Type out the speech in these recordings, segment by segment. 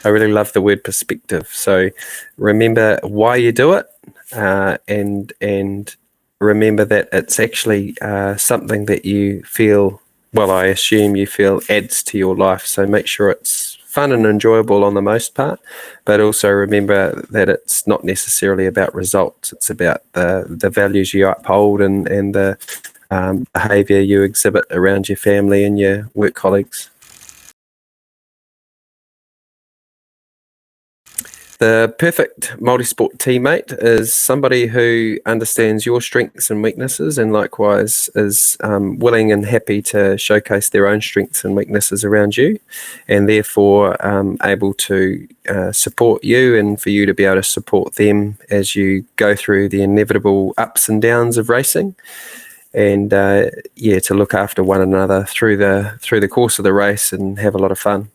I really love the word perspective. So remember why you do it, and remember that it's actually something that you feel, well, I assume you feel adds to your life. So make sure it's fun and enjoyable on the most part, but also remember that it's not necessarily about results. It's about the values you uphold and the behaviour you exhibit around your family and your work colleagues. The perfect multisport teammate is somebody who understands your strengths and weaknesses, and likewise is willing and happy to showcase their own strengths and weaknesses around you, and therefore able to support you and for you to be able to support them as you go through the inevitable ups and downs of racing. And to look after one another through the course of the race and have a lot of fun.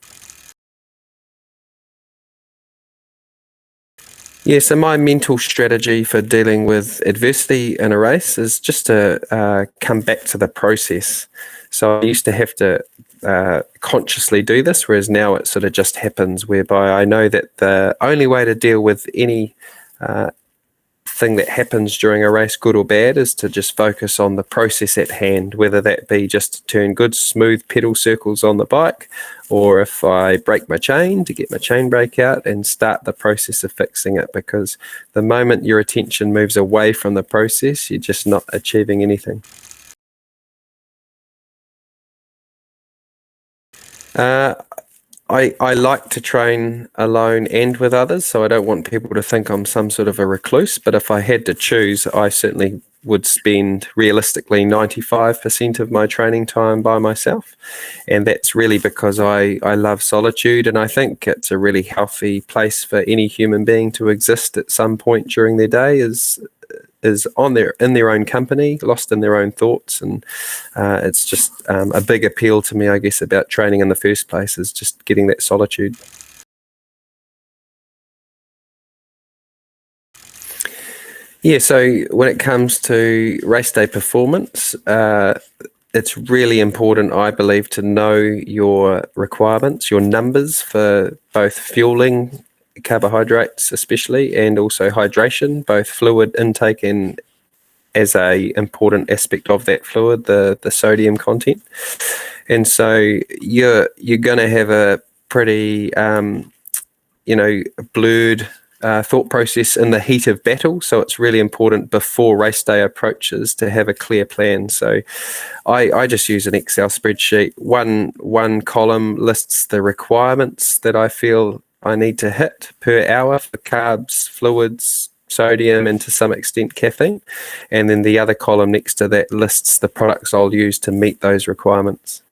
Yeah, so my mental strategy for dealing with adversity in a race is just to come back to the process. So I used to have to consciously do this, whereas now it sort of just happens, whereby I know that the only way to deal with any thing that happens during a race, good or bad, is to just focus on the process at hand, whether that be just to turn good smooth pedal circles on the bike, or if I break my chain, to get my chain brake out and start the process of fixing it, because the moment your attention moves away from the process, you're just not achieving anything. I like to train alone and with others, so I don't want people to think I'm some sort of a recluse, but if I had to choose, I certainly would spend realistically 95% of my training time by myself, and that's really because I love solitude, and I think it's a really healthy place for any human being to exist at some point during their day, is in their own company, lost in their own thoughts. And it's just a big appeal to me, I guess, about training in the first place, is just getting that solitude. Yeah, so when it comes to race day performance, it's really important, I believe, to know your requirements, your numbers for both fueling, carbohydrates especially, and also hydration, both fluid intake and, as a important aspect of that fluid, the sodium content. And so you're going to have a pretty blurred thought process in the heat of battle. So it's really important before race day approaches to have a clear plan. So I just use an Excel spreadsheet. One column lists the requirements that I feel I need to hit per hour for carbs, fluids, sodium, and to some extent caffeine. And then the other column next to that lists the products I'll use to meet those requirements.